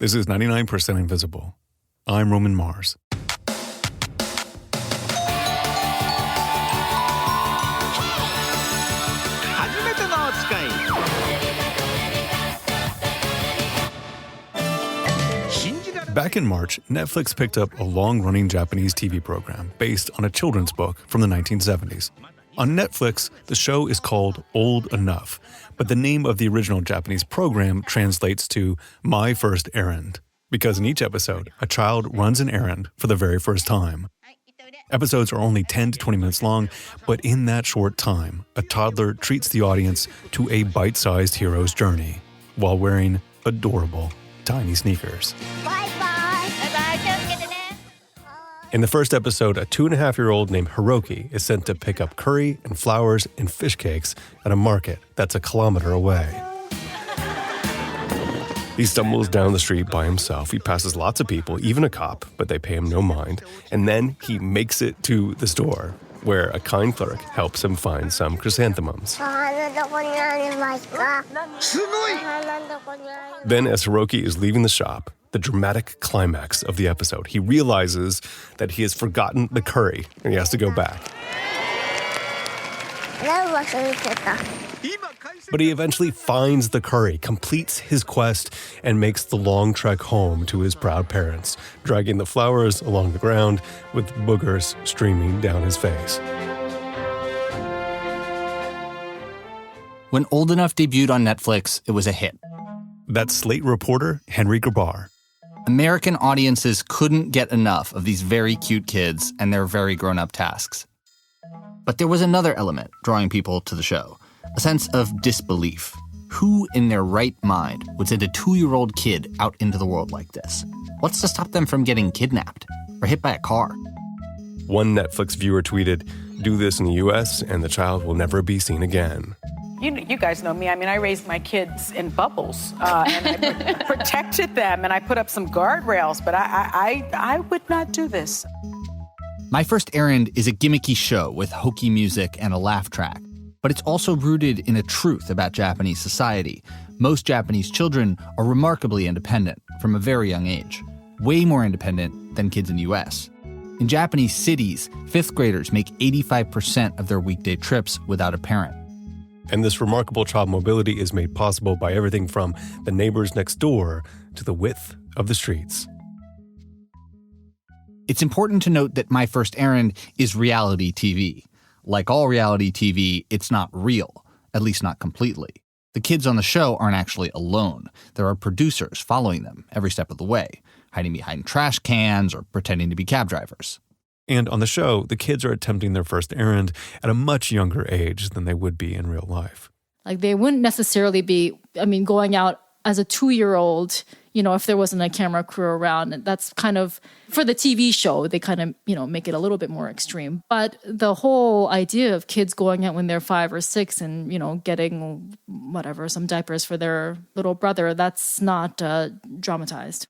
This is 99% Invisible. I'm Roman Mars. Back in March, Netflix picked up a long-running Japanese TV program based on a children's book from the 1970s. On Netflix, the show is called Old Enough, but the name of the original Japanese program translates to My First Errand, because in each episode, a child runs an errand for the very first time. Episodes are only 10 to 20 minutes long, but in that short time, a toddler treats the audience to a bite-sized hero's journey while wearing adorable, tiny sneakers. In the first episode, a 2.5-year-old named Hiroki is sent to pick up curry and flowers and fish cakes at a market that's a kilometer away. He stumbles down the street by himself. He passes lots of people, even a cop, but they pay him no mind. And then he makes it to the store, where a kind clerk helps him find some chrysanthemums. Then, as Hiroki is leaving the shop, the dramatic climax of the episode, he realizes that he has forgotten the curry and he has to go back. But he eventually finds the curry, completes his quest, and makes the long trek home to his proud parents, dragging the flowers along the ground with boogers streaming down his face. When Old Enough debuted on Netflix, it was a hit. That's Slate reporter Henry Grabar. American audiences couldn't get enough of these very cute kids and their very grown-up tasks. But there was another element drawing people to the show, a sense of disbelief. Who in their right mind would send a 2-year-old kid out into the world like this? What's to stop them from getting kidnapped or hit by a car? One Netflix viewer tweeted, "Do this in the U.S. and the child will never be seen again." You guys know me. I mean, I raised my kids in bubbles, and I protected them, and I put up some guardrails, but I would not do this. My First Errand is a gimmicky show with hokey music and a laugh track, but it's also rooted in a truth about Japanese society. Most Japanese children are remarkably independent from a very young age, way more independent than kids in the U.S. In Japanese cities, 5th graders make 85% of their weekday trips without a parent. And this remarkable child mobility is made possible by everything from the neighbors next door to the width of the streets. It's important to note that My First Errand is reality TV. Like all reality TV, it's not real, at least not completely. The kids on the show aren't actually alone. There are producers following them every step of the way, hiding behind trash cans or pretending to be cab drivers. And on the show, the kids are attempting their first errand at a much younger age than they would be in real life. Like they wouldn't necessarily be, going out as a 2-year-old, if there wasn't a camera crew around. And that's kind of, for the TV show, they kind of, make it a little bit more extreme. But the whole idea of kids going out when they're 5 or 6 and, getting some diapers for their little brother, that's not dramatized.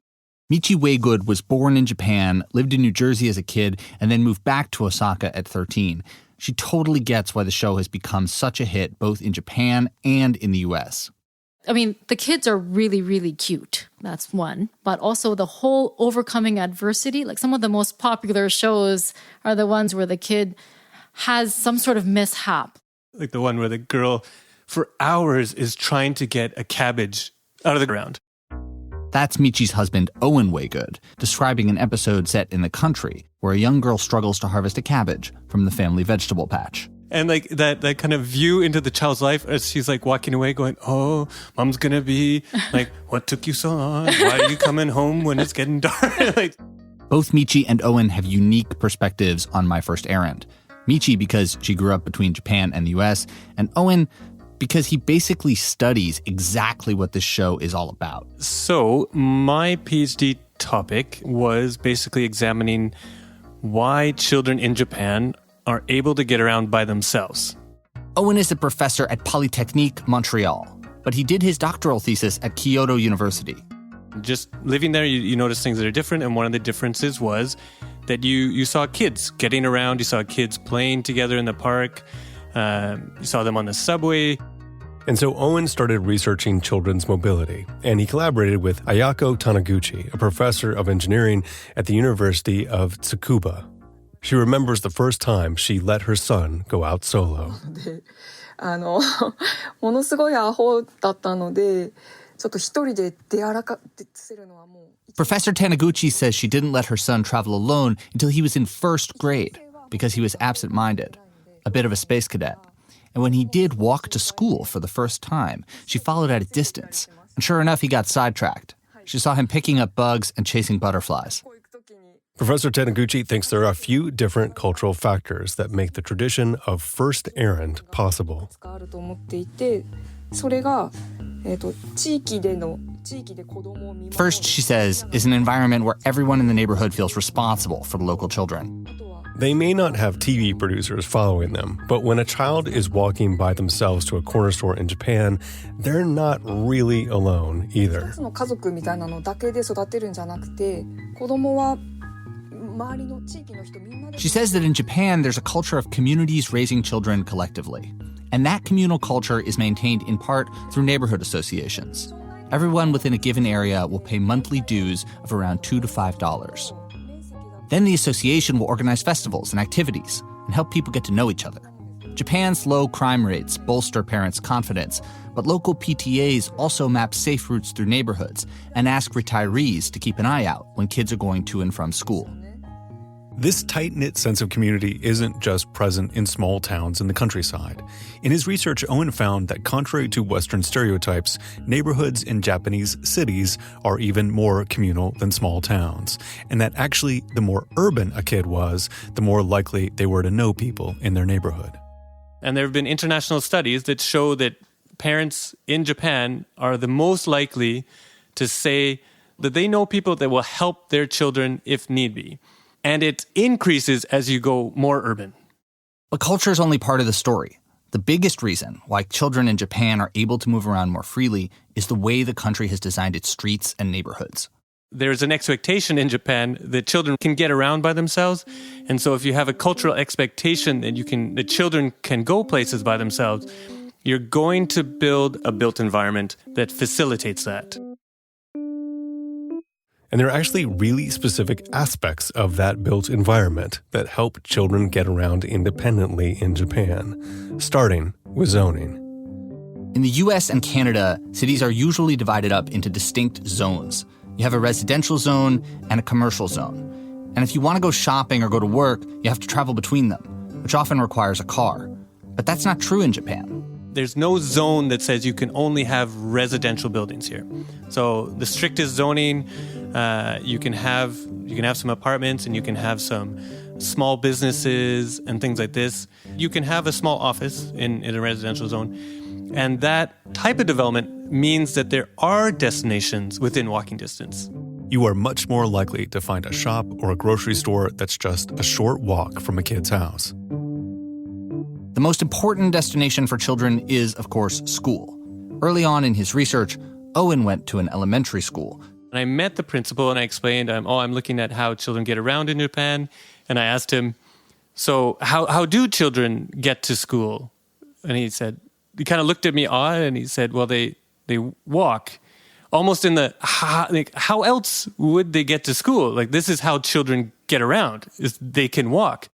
Michi Waygood was born in Japan, lived in New Jersey as a kid, and then moved back to Osaka at 13. She totally gets why the show has become such a hit both in Japan and in the U.S. The kids are really, really cute. That's one. But also the whole overcoming adversity, like some of the most popular shows are the ones where the kid has some sort of mishap. Like the one where the girl for hours is trying to get a cabbage out of the ground. That's Michi's husband, Owen Waygood, describing an episode set in the country where a young girl struggles to harvest a cabbage from the family vegetable patch. And like that kind of view into the child's life as she's like walking away going, oh, mom's going to be like, what took you so long? Why are you coming home when it's getting dark? Both Michi and Owen have unique perspectives on My First Errand. Michi because she grew up between Japan and the US, and Owen because he basically studies exactly what this show is all about. So my PhD topic was basically examining why children in Japan are able to get around by themselves. Owen is a professor at Polytechnique, Montreal, but he did his doctoral thesis at Kyoto University. Just living there, you notice things that are different, and one of the differences was that you saw kids getting around, you saw kids playing together in the park, you saw them on the subway. And so Owen started researching children's mobility, and he collaborated with Ayako Taniguchi, a professor of engineering at the University of Tsukuba. She remembers the first time she let her son go out solo. ものすごいアホだったので、ちょっと一人で出歩かせるのはもう。 Professor Taniguchi says she didn't let her son travel alone until he was in first grade because he was absent-minded, a bit of a space cadet. And when he did walk to school for the first time, she followed at a distance. And sure enough, he got sidetracked. She saw him picking up bugs and chasing butterflies. Professor Taniguchi thinks there are a few different cultural factors that make the tradition of first errand possible. あると思っていて、それが地域で子供を見守る。 First, she says, is an environment where everyone in the neighborhood feels responsible for the local children. They may not have TV producers following them, but when a child is walking by themselves to a corner store in Japan, they're not really alone either. 一つの家族みたいなのだけで育てるんじゃなくて、子供は周りの地域の人みんなで。 She says that in Japan, there's a culture of communities raising children collectively. And that communal culture is maintained in part through neighborhood associations. Everyone within a given area will pay monthly dues of around $2 to $5. Then the association will organize festivals and activities and help people get to know each other. Japan's low crime rates bolster parents' confidence, but local PTAs also map safe routes through neighborhoods and ask retirees to keep an eye out when kids are going to and from school. This tight-knit sense of community isn't just present in small towns in the countryside. In his research, Owen found that contrary to Western stereotypes, neighborhoods in Japanese cities are even more communal than small towns, and that actually the more urban a kid was, the more likely they were to know people in their neighborhood. And there have been international studies that show that parents in Japan are the most likely to say that they know people that will help their children if need be. And it increases as you go more urban. But culture is only part of the story. The biggest reason why children in Japan are able to move around more freely is the way the country has designed its streets and neighborhoods. There's an expectation in Japan that children can get around by themselves. And so if you have a cultural expectation that the children can go places by themselves, you're going to build a built environment that facilitates that. And there are actually really specific aspects of that built environment that help children get around independently in Japan, starting with zoning. In the US and Canada, cities are usually divided up into distinct zones. You have a residential zone and a commercial zone. And if you want to go shopping or go to work, you have to travel between them, which often requires a car. But that's not true in Japan. There's no zone that says you can only have residential buildings here. So the strictest zoning, you can have some apartments and you can have some small businesses and things like this. You can have a small office in a residential zone. And that type of development means that there are destinations within walking distance. You are much more likely to find a shop or a grocery store that's just a short walk from a kid's house. The most important destination for children is, of course, school. Early on in his research, Owen went to an elementary school. And I met the principal and I explained, I'm looking at how children get around in Japan. And I asked him, so how do children get to school? And he kind of looked at me odd and he said, well, they walk. Almost in the, how else would they get to school? Like, this is how children get around, is they can walk.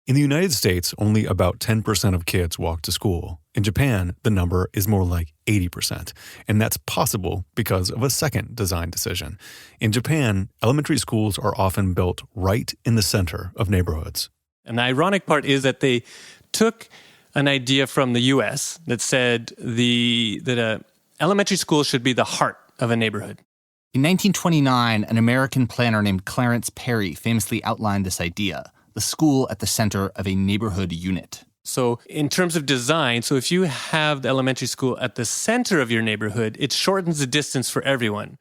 In the United States, only about 10% of kids walk to school. In Japan, the number is more like 80%. And that's possible because of a second design decision. In Japan, elementary schools are often built right in the center of neighborhoods. And the ironic part is that they took an idea from the US that said that a elementary school should be the heart of a neighborhood. In 1929, an American planner named Clarence Perry famously outlined this idea: the school at the center of a neighborhood unit. So in terms of design, so if you have the elementary school at the center of your neighborhood, it shortens the distance for everyone.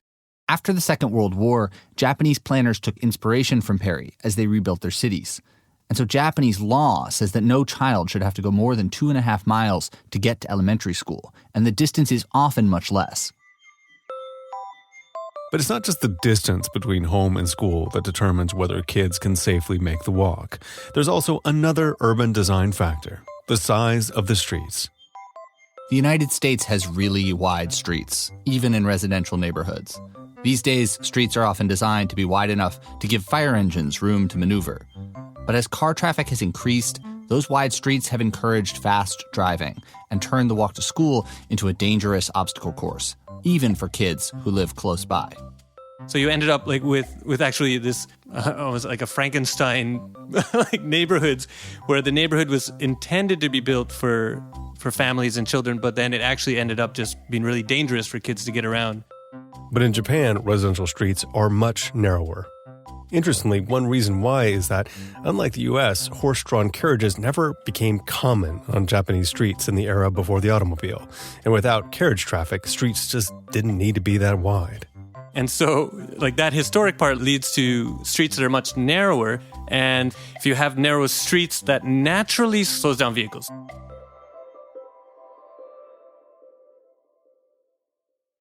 After the Second World War, Japanese planners took inspiration from Perry as they rebuilt their cities. And so Japanese law says that no child should have to go more than 2.5 miles to get to elementary school, and the distance is often much less. But it's not just the distance between home and school that determines whether kids can safely make the walk. There's also another urban design factor: the size of the streets. The United States has really wide streets, even in residential neighborhoods. These days, streets are often designed to be wide enough to give fire engines room to maneuver. But as car traffic has increased, those wide streets have encouraged fast driving and turned the walk to school into a dangerous obstacle course, even for kids who live close by. So you ended up like with actually this almost like a Frankenstein like neighborhoods where the neighborhood was intended to be built for families and children, but then it actually ended up just being really dangerous for kids to get around. But in Japan, residential streets are much narrower. Interestingly, one reason why is that, unlike the US, horse-drawn carriages never became common on Japanese streets in the era before the automobile. And without carriage traffic, streets just didn't need to be that wide. And so, like, that historic part leads to streets that are much narrower. And if you have narrow streets, that naturally slows down vehicles.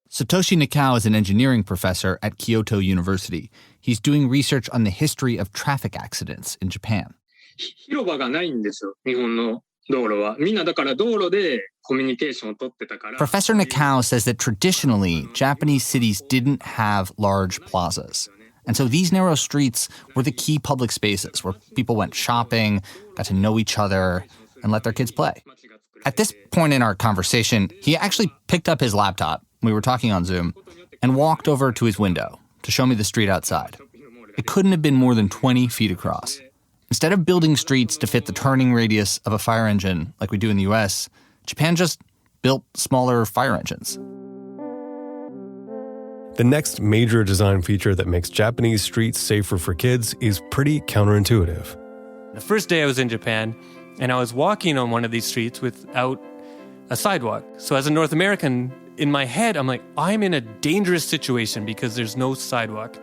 Satoshi Nikao is an engineering professor at Kyoto University. He's doing research on the history of traffic accidents in Japan. 広場がないんですよ、日本の道路は。みんなだから道路でコミュニケーションを取ってたから。Professor Nikao says that traditionally, Japanese cities didn't have large plazas. And so these narrow streets were the key public spaces where people went shopping, got to know each other, and let their kids play. At this point in our conversation, he actually picked up his laptop, we were talking on Zoom, and walked over to his window to show me the street outside. It couldn't have been more than 20 feet across. Instead of building streets to fit the turning radius of a fire engine like we do in the US, Japan just built smaller fire engines. The next major design feature that makes Japanese streets safer for kids is pretty counterintuitive. The first day I was in Japan, and I was walking on one of these streets without a sidewalk. So as a North American, in my head, I'm like, I'm in a dangerous situation because there's no sidewalk.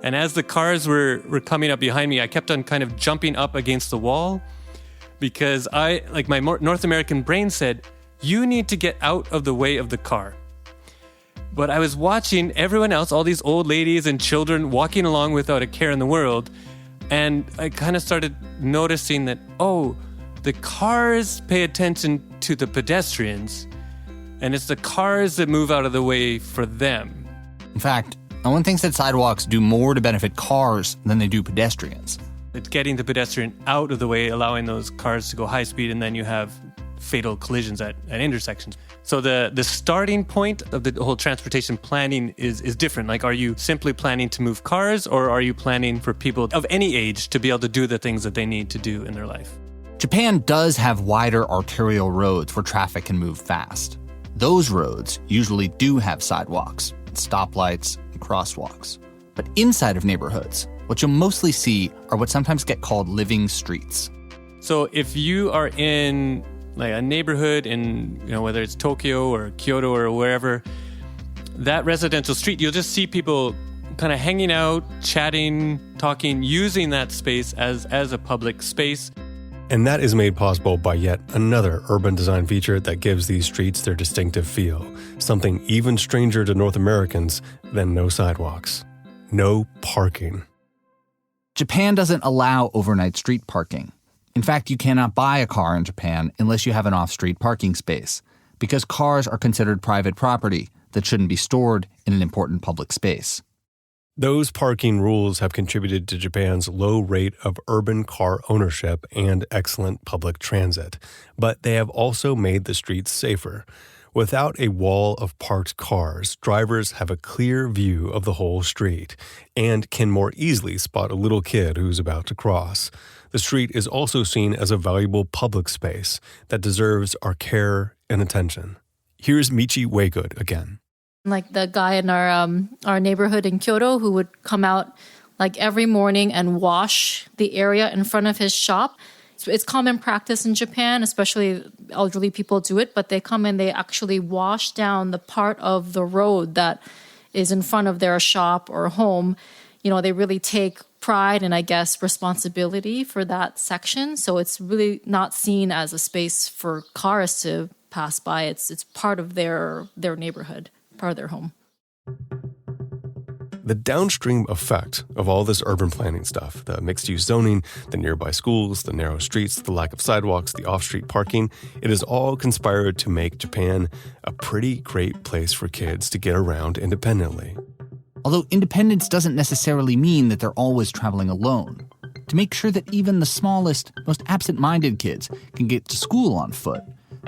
And as the cars were coming up behind me, I kept on kind of jumping up against the wall because my North American brain said, you need to get out of the way of the car. But I was watching everyone else, all these old ladies and children walking along without a care in the world. And I kind of started noticing that, the cars pay attention to the pedestrians, and it's the cars that move out of the way for them. In fact, Owen thinks that sidewalks do more to benefit cars than they do pedestrians. It's getting the pedestrian out of the way, allowing those cars to go high speed, and then you have fatal collisions at intersections. So the starting point of the whole transportation planning is different. Like, are you simply planning to move cars, or are you planning for people of any age to be able to do the things that they need to do in their life? Japan does have wider arterial roads where traffic can move fast. Those roads usually do have sidewalks, stoplights, and crosswalks. But inside of neighborhoods, what you'll mostly see are what sometimes get called living streets. So if you are in like a neighborhood in, whether it's Tokyo or Kyoto or wherever, that residential street, you'll just see people kind of hanging out, chatting, talking, using that space as a public space. And that is made possible by yet another urban design feature that gives these streets their distinctive feel, something even stranger to North Americans than no sidewalks. No parking. Japan doesn't allow overnight street parking. In fact, you cannot buy a car in Japan unless you have an off-street parking space, because cars are considered private property that shouldn't be stored in an important public space. Those parking rules have contributed to Japan's low rate of urban car ownership and excellent public transit, but they have also made the streets safer. Without a wall of parked cars, drivers have a clear view of the whole street and can more easily spot a little kid who's about to cross. The street is also seen as a valuable public space that deserves our care and attention. Here's Michi Waygood again. Like the guy in our neighborhood in Kyoto who would come out like every morning and wash the area in front of his shop. So it's common practice in Japan, especially elderly people do it, but they come and they actually wash down the part of the road that is in front of their shop or home. They really take pride and, I guess, responsibility for that section. So it's really not seen as a space for cars to pass by. It's part of their neighborhood, part of their home. The downstream effect of all this urban planning stuff, the mixed-use zoning, the nearby schools, the narrow streets, the lack of sidewalks, the off-street parking, it has all conspired to make Japan a pretty great place for kids to get around independently. Although independence doesn't necessarily mean that they're always traveling alone. To make sure that even the smallest, most absent-minded kids can get to school on foot,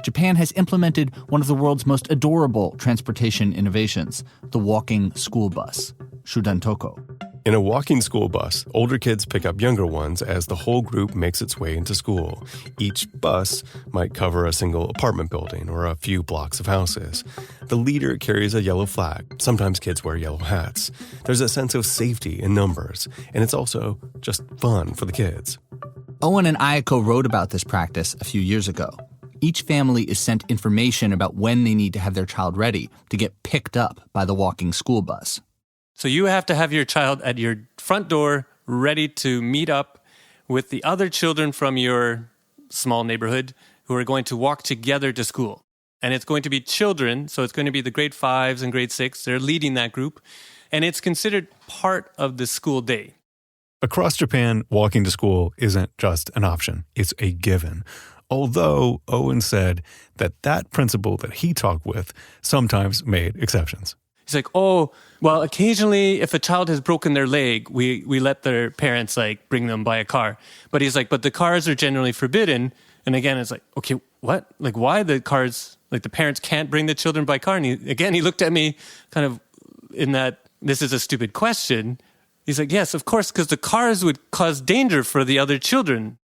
Japan has implemented one of the world's most adorable transportation innovations, the walking school bus, Shudantoko. In a walking school bus, older kids pick up younger ones as the whole group makes its way into school. Each bus might cover a single apartment building or a few blocks of houses. The leader carries a yellow flag. Sometimes kids wear yellow hats. There's a sense of safety in numbers, and it's also just fun for the kids. Owen and Ayako wrote about this practice a few years ago. Each family is sent information about when they need to have their child ready to get picked up by the walking school bus. So you have to have your child at your front door ready to meet up with the other children from your small neighborhood who are going to walk together to school. And it's going to be children, so it's going to be the grade 5s and grade 6. They're leading that group. And it's considered part of the school day. Across Japan, walking to school isn't just an option, it's a given. Although Owen said that principal that he talked with sometimes made exceptions. He's like, oh, well, occasionally if a child has broken their leg, we let their parents bring them by a car. But he's like, but the cars are generally forbidden. And again, it's like, okay, what? Why the cars, the parents can't bring the children by car? And he looked at me kind of in that, this is a stupid question. He's like, yes, of course, because the cars would cause danger for the other children.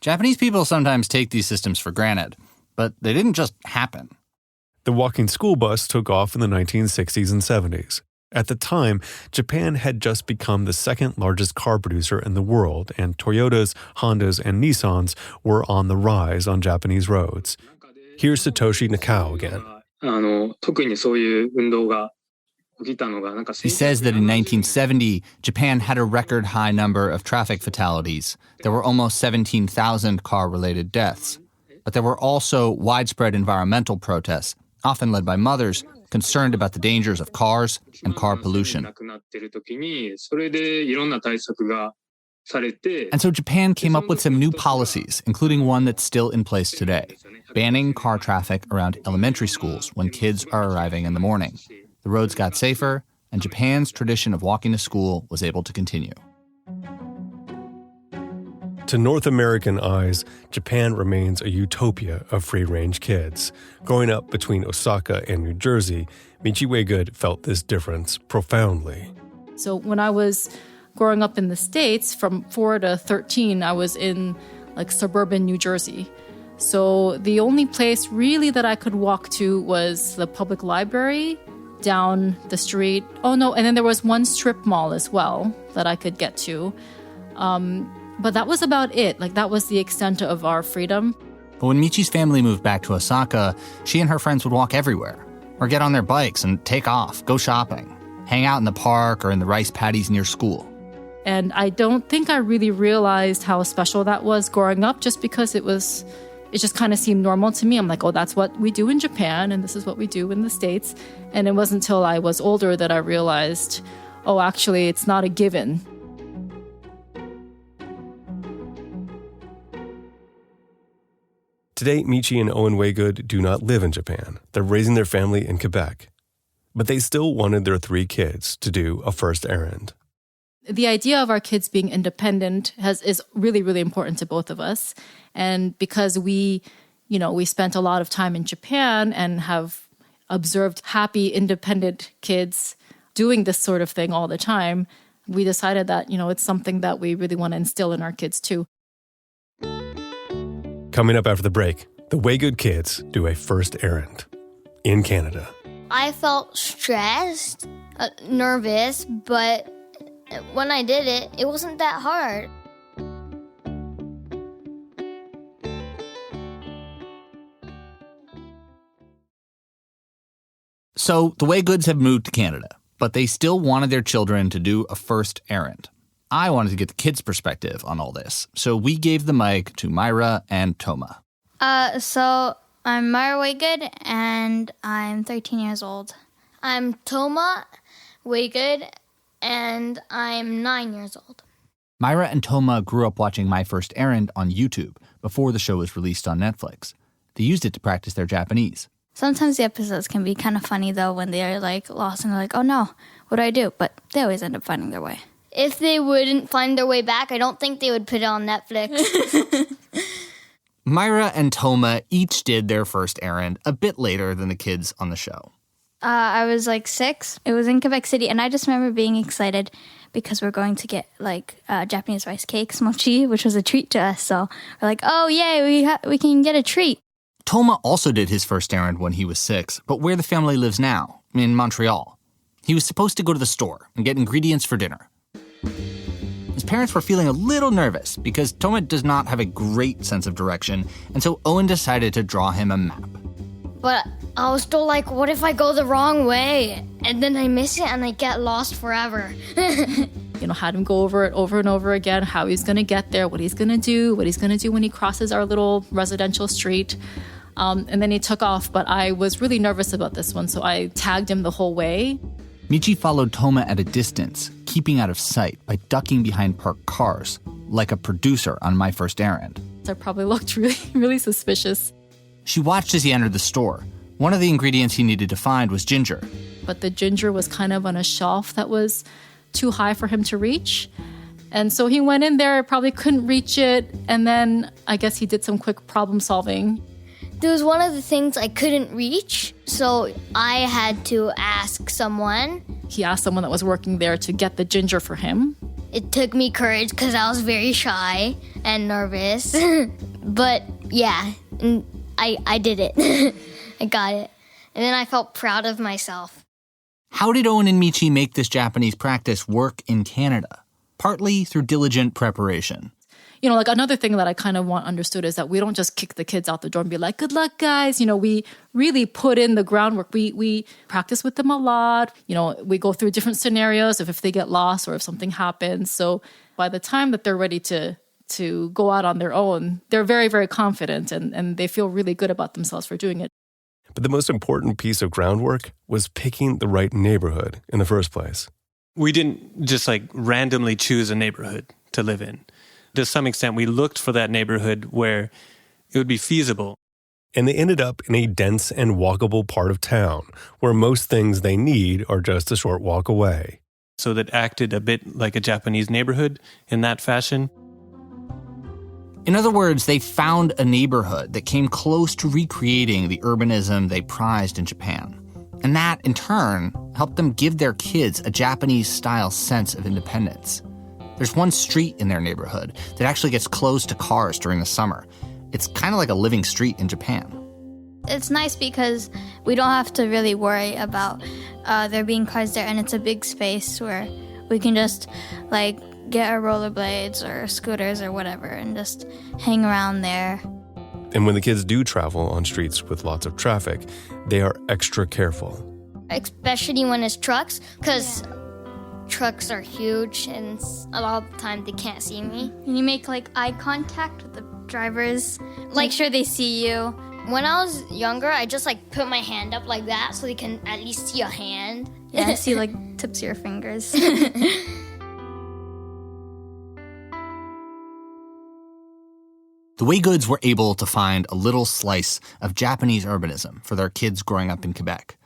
Japanese people sometimes take these systems for granted, but they didn't just happen. The walking school bus took off in the 1960s and 70s. At the time, Japan had just become the second largest car producer in the world, and Toyotas, Hondas, and Nissans were on the rise on Japanese roads. Here's Satoshi Nakao again. He says that in 1970, Japan had a record high number of traffic fatalities. There were almost 17,000 car-related deaths. But there were also widespread environmental protests, often led by mothers, concerned about the dangers of cars and car pollution. And so Japan came up with some new policies, including one that's still in place today, banning car traffic around elementary schools when kids are arriving in the morning. The roads got safer, and Japan's tradition of walking to school was able to continue. To North American eyes, Japan remains a utopia of free-range kids. Growing up between Osaka and New Jersey, Michi Waygood felt this difference profoundly. So when I was growing up in the States, from 4 to 13, I was in suburban New Jersey. So the only place really that I could walk to was the public library down the street. Oh no, and then there was one strip mall as well that I could get to. But that was about it. That was the extent of our freedom. But when Michi's family moved back to Osaka, she and her friends would walk everywhere, or get on their bikes and take off, go shopping, hang out in the park or in the rice paddies near school. And I don't think I really realized how special that was growing up, just because it just kind of seemed normal to me. I'm like, oh, that's what we do in Japan, and this is what we do in the States. And it wasn't until I was older that I realized, oh, actually, it's not a given. Today, Michi and Owen Waygood do not live in Japan. They're raising their family in Quebec. But they still wanted their 3 kids to do a first errand. The idea of our kids being independent is really, really important to both of us. And because we spent a lot of time in Japan and have observed happy, independent kids doing this sort of thing all the time, we decided that, it's something that we really want to instill in our kids too. Coming up after the break, the Waygood kids do a first errand in Canada. I felt stressed, nervous, but when I did it, it wasn't that hard. So the Waygoods have moved to Canada, but they still wanted their children to do a first errand. I wanted to get the kids' perspective on all this, so we gave the mic to Myra and Toma. So I'm Myra Waygood, and I'm 13 years old. I'm Toma Waygood, and I'm 9 years old. Myra and Toma grew up watching My First Errand on YouTube before the show was released on Netflix. They used it to practice their Japanese. Sometimes the episodes can be kind of funny, though, when they're like lost and they're like, oh no, what do I do? But they always end up finding their way. If they wouldn't find their way back, I don't think they would put it on Netflix. Myra and Toma each did their first errand a bit later than the kids on the show. I was like 6. It was in Quebec City, and I just remember being excited because we're going to get like Japanese rice cakes, mochi, which was a treat to us. So we're like, oh yay, we can get a treat. Toma also did his first errand when he was 6, but where the family lives now, in Montreal. He was supposed to go to the store and get ingredients for dinner. His parents were feeling a little nervous because Toma does not have a great sense of direction, and so Owen decided to draw him a map. But I was still like, what if I go the wrong way? And then I miss it and I get lost forever. Had him go over it over and over again, how he's going to get there, what he's going to do when he crosses our little residential street. And then he took off, but I was really nervous about this one, so I tagged him the whole way. Michi followed Toma at a distance, keeping out of sight by ducking behind parked cars, like a producer on My First Errand. I probably looked really, really suspicious. She watched as he entered the store. One of the ingredients he needed to find was ginger. But the ginger was kind of on a shelf that was too high for him to reach. And so he went in there, probably couldn't reach it, and then I guess he did some quick problem solving. There was one of the things I couldn't reach, so I had to ask someone. He asked someone that was working there to get the ginger for him. It took me courage because I was very shy and nervous. But yeah, I did it. I got it. And then I felt proud of myself. How did Owen and Michi make this Japanese practice work in Canada? Partly through diligent preparation. Like another thing that I kind of want understood is that we don't just kick the kids out the door and be like, good luck, guys. We really put in the groundwork. We practice with them a lot. We go through different scenarios if they get lost or if something happens. So by the time that they're ready to go out on their own, they're very, very confident and they feel really good about themselves for doing it. But the most important piece of groundwork was picking the right neighborhood in the first place. We didn't just randomly choose a neighborhood to live in. To some extent, we looked for that neighborhood where it would be feasible. And they ended up in a dense and walkable part of town where most things they need are just a short walk away. So that acted a bit like a Japanese neighborhood in that fashion. In other words, they found a neighborhood that came close to recreating the urbanism they prized in Japan. And that, in turn, helped them give their kids a Japanese-style sense of independence. There's one street in their neighborhood that actually gets closed to cars during the summer. It's kind of like a living street in Japan. It's nice because we don't have to really worry about there being cars there, and it's a big space where we can just get our rollerblades or scooters or whatever and just hang around there. And when the kids do travel on streets with lots of traffic, they are extra careful. Especially when it's trucks, because trucks are huge and a lot of the time they can't see me. And you make eye contact with the drivers, make sure they see you. When I was younger, I just put my hand up like that so they can at least see a hand. Yeah, see tips of your fingers. The Waygoods were able to find a little slice of Japanese urbanism for their kids growing up in Quebec.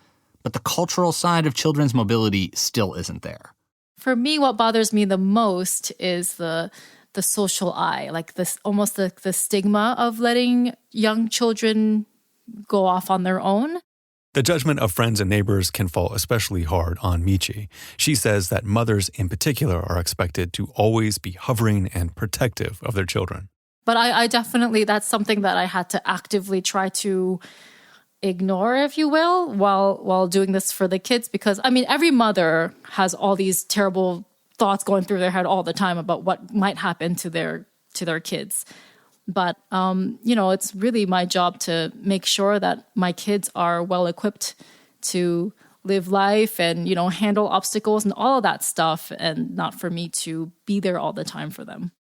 But the cultural side of children's mobility still isn't there. For me, what bothers me the most is the social eye, almost the stigma of letting young children go off on their own. The judgment of friends and neighbors can fall especially hard on Michi. She says that mothers in particular are expected to always be hovering and protective of their children. But I definitely, that's something that I had to actively try to ignore, if you will, while doing this for the kids. Because, every mother has all these terrible thoughts going through their head all the time about what might happen to their kids. But, it's really my job to make sure that my kids are well equipped to live life and, handle obstacles and all of that stuff, and not for me to be there all the time for them.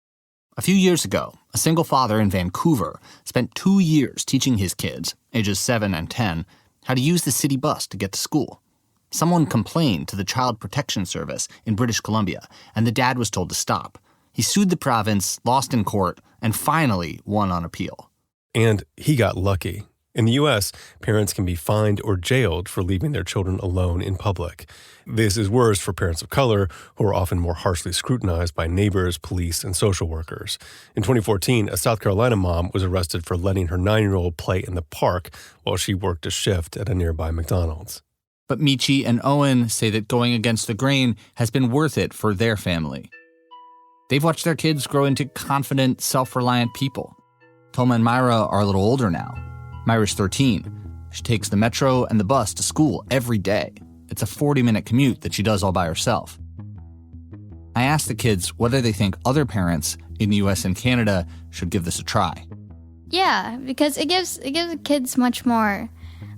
A few years ago, a single father in Vancouver spent 2 years teaching his kids, ages 7 and 10, how to use the city bus to get to school. Someone complained to the Child Protection Service in British Columbia, and the dad was told to stop. He sued the province, lost in court, and finally won on appeal. And he got lucky. In the U.S., parents can be fined or jailed for leaving their children alone in public. This is worse for parents of color, who are often more harshly scrutinized by neighbors, police, and social workers. In 2014, a South Carolina mom was arrested for letting her 9-year-old play in the park while she worked a shift at a nearby McDonald's. But Michi and Owen say that going against the grain has been worth it for their family. They've watched their kids grow into confident, self-reliant people. Toma and Myra are a little older now. Myra's 13. She takes the metro and the bus to school every day. It's a 40-minute commute that she does all by herself. I asked the kids whether they think other parents in the US and Canada should give this a try. Yeah, because it gives the kids much more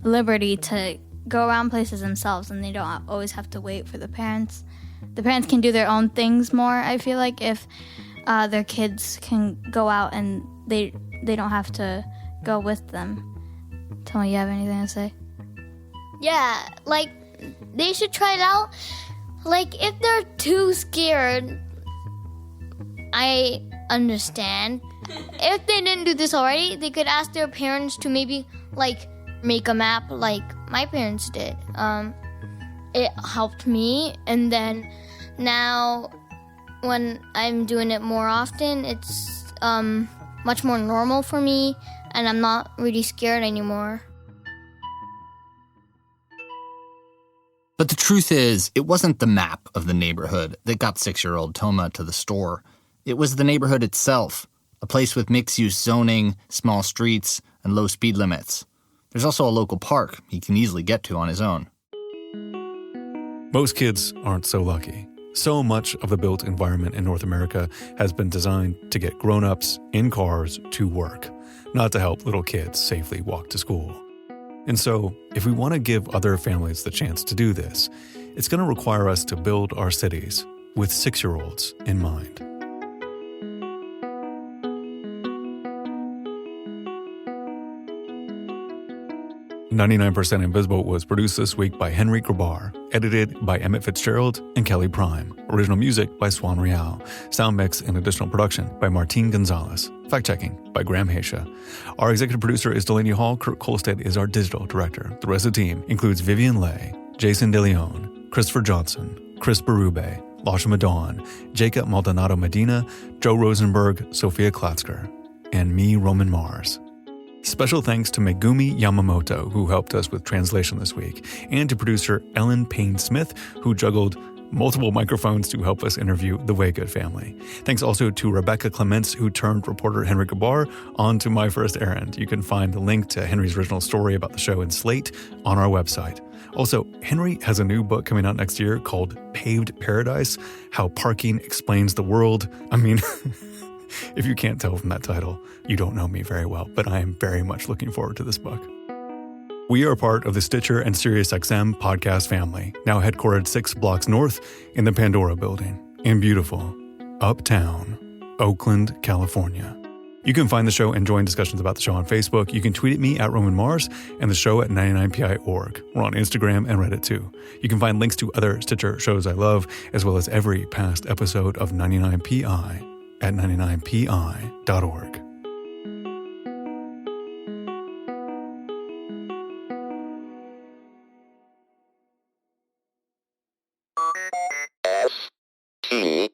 liberty to go around places themselves, and they don't always have to wait for the parents. The parents can do their own things more, I feel like, if their kids can go out and they don't have to go with them. Tell me, you have anything to say? Yeah, like, they should try it out. Like, if they're too scared, I understand. If they didn't do this already, they could ask their parents to maybe, like, make a map like my parents did. It helped me, and then now when I'm doing it more often, it's much more normal for me, and I'm not really scared anymore. But the truth is, it wasn't the map of the neighborhood that got 6-year-old Toma to the store. It was the neighborhood itself, a place with mixed-use zoning, small streets, and low speed limits. There's also a local park he can easily get to on his own. Most kids aren't so lucky. So much of the built environment in North America has been designed to get grown-ups in cars to work, not to help little kids safely walk to school. And so, if we want to give other families the chance to do this, it's going to require us to build our cities with 6-year-olds in mind. "99% Invisible" was produced this week by Henry Grabar, edited by Emmett Fitzgerald and Kelly Prime. Original music by Swan Real. Sound mix and additional production by Martín Gonzalez. Fact-checking by Graham Haysha. Our executive producer is Delaney Hall. Kurt Kolstead is our digital director. The rest of the team includes Vivian Leigh, Jason DeLeon, Christopher Johnson, Chris Berube, Lasha Madon, Jacob Maldonado Medina, Joe Rosenberg, Sophia Klatzker, and me, Roman Mars. Special thanks to Megumi Yamamoto, who helped us with translation this week, and to producer Ellen Payne-Smith, who juggled multiple microphones to help us interview the Waygood family. Thanks also to Rebecca Clements, who turned reporter Henry Gabar onto My First Errand. You can find the link to Henry's original story about the show in Slate on our website. Also, Henry has a new book coming out next year called Paved Paradise: How Parking Explains the World. I mean, if you can't tell from that title, you don't know me very well, but I am very much looking forward to this book. We are part of the Stitcher and SiriusXM podcast family, now headquartered 6 blocks north in the Pandora building in beautiful Uptown, Oakland, California. You can find the show and join discussions about the show on Facebook. You can tweet at me at Roman Mars and the show at 99pi.org. We're on Instagram and Reddit too. You can find links to other Stitcher shows I love, as well as every past episode of 99pi at 99pi.org. T